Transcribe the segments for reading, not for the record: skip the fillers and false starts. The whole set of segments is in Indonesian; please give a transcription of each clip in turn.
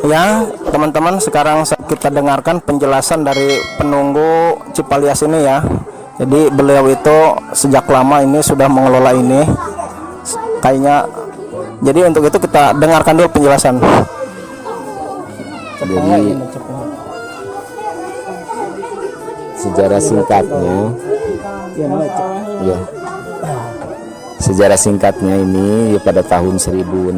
Ya, teman-teman, sekarang kita dengarkan penjelasan dari penunggu Cipalias ini ya. Jadi beliau itu sejak lama ini sudah mengelola ini kayaknya. Jadi untuk itu kita dengarkan dulu penjelasan. Jadi sejarah singkatnya, ya, sejarah singkatnya ini pada tahun 1651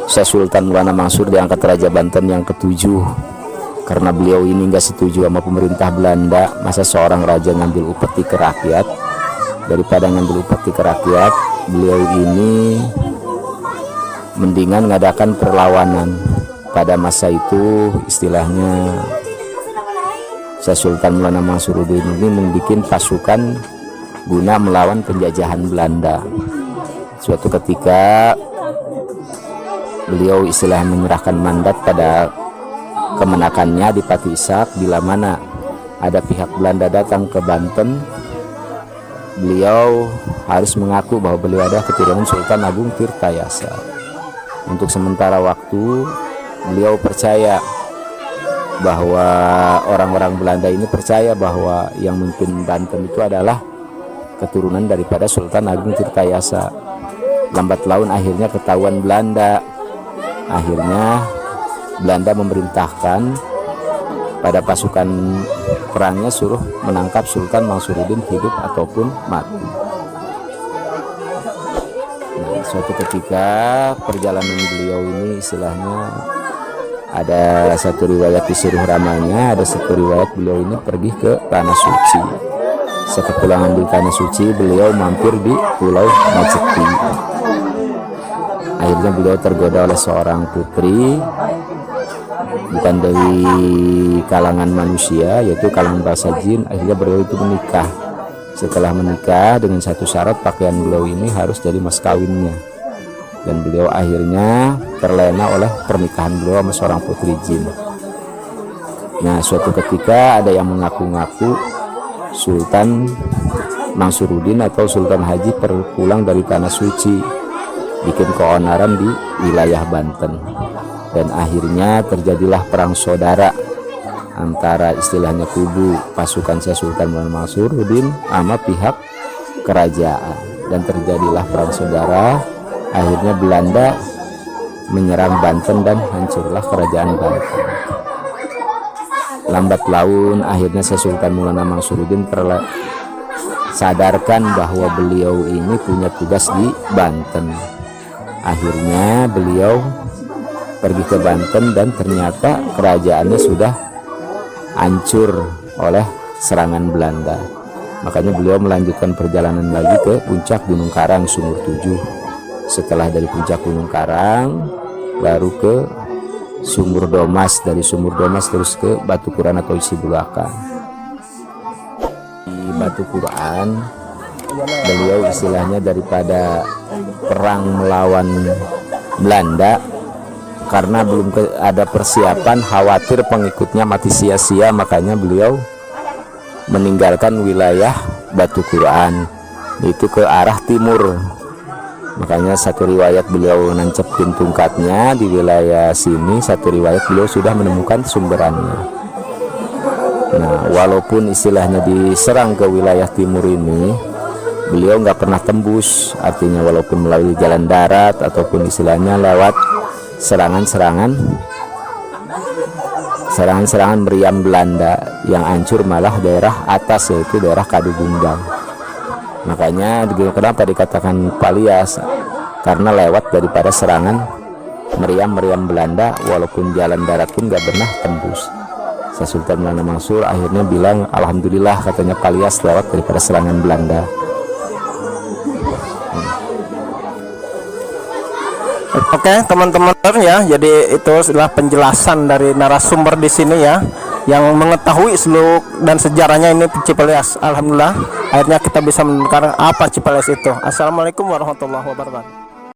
Syekh Sultan Maulana Mansur diangkat Raja Banten yang ke-7 karena beliau ini nggak setuju sama pemerintah Belanda. Masa seorang raja ngambil upeti ke rakyat, daripada ngambil upeti ke rakyat, beliau ini mendingan ngadakan perlawanan. Pada masa itu istilahnya Syekh Sultan Maulana Mansuruddin ini membuat pasukan guna melawan penjajahan Belanda. Suatu ketika beliau istilahnya menyerahkan mandat pada kemenakannya di Pati Ishak. Bila mana ada pihak Belanda datang ke Banten, beliau harus mengaku bahwa beliau adalah keturunan Sultan Agung Tirtayasa. Untuk sementara waktu beliau percaya bahwa orang-orang Belanda ini percaya bahwa yang memimpin Banten itu adalah keturunan daripada Sultan Agung Tirtayasa. Lambat laun akhirnya ketahuan Belanda. Akhirnya Belanda memerintahkan pada pasukan perangnya suruh menangkap Sultan Mansuruddin hidup ataupun mati. Nah, suatu ketika perjalanan beliau ini istilahnya ada satu riwayat di Suruh Ramanya, ada satu riwayat beliau ini pergi ke Tanah Suci. Sekepulangan di Tanah Suci, beliau mampir di Pulau Majeti. Akhirnya beliau tergoda oleh seorang putri, bukan dari kalangan manusia, yaitu kalangan bangsa jin. Akhirnya beliau itu menikah. Setelah menikah dengan satu syarat, pakaian beliau ini harus jadi mas kawinnya. Dan beliau akhirnya terlena oleh pernikahan beliau sama seorang putri jin. Nah, suatu ketika ada yang mengaku-ngaku Sultan Mansuruddin atau Sultan Haji pulang dari Tanah Suci, bikin keonaran di wilayah Banten. Dan akhirnya terjadilah perang saudara antara istilahnya kubu pasukan Syekh Sultan Maulana Mansuruddin sama pihak kerajaan, dan terjadilah perang saudara. Akhirnya Belanda menyerang Banten dan hancurlah kerajaan Banten. Lambat laun akhirnya Syekh Sultan Maulana Mansuruddin sadarkan bahwa beliau ini punya tugas di Banten. Akhirnya beliau pergi ke Banten dan ternyata kerajaannya sudah hancur oleh serangan Belanda. Makanya beliau melanjutkan perjalanan lagi ke puncak Gunung Karang Sumur 7. Setelah dari puncak Gunung Karang baru ke Sumur Domas, dari Sumur Domas terus ke Batu Quran atau Isi Bulakan. Di Batu Quran beliau istilahnya daripada perang melawan Belanda, karena belum ada persiapan, khawatir pengikutnya mati sia-sia, makanya beliau meninggalkan wilayah Batu Quran itu ke arah timur. Makanya satu riwayat beliau nancepin tungkatnya di wilayah sini, satu riwayat beliau sudah menemukan sumberannya. Nah, walaupun istilahnya diserang ke wilayah timur ini, beliau nggak pernah tembus, artinya walaupun melalui jalan darat ataupun istilahnya lewat serangan-serangan meriam Belanda, yang hancur malah daerah atas, yaitu daerah Kadugunggang. Makanya kenapa dikatakan Palias, karena lewat daripada serangan meriam Belanda, walaupun jalan darat pun nggak pernah tembus. Syekh Sultan Maulana Mansur akhirnya bilang, alhamdulillah katanya Palias lewat daripada serangan Belanda. Oke, teman-teman ya, jadi itu adalah penjelasan dari narasumber di sini ya, yang mengetahui seluk dan sejarahnya ini Cipalias. Alhamdulillah, akhirnya kita bisa mendengar apa Cipalias itu. Assalamualaikum warahmatullahi wabarakatuh.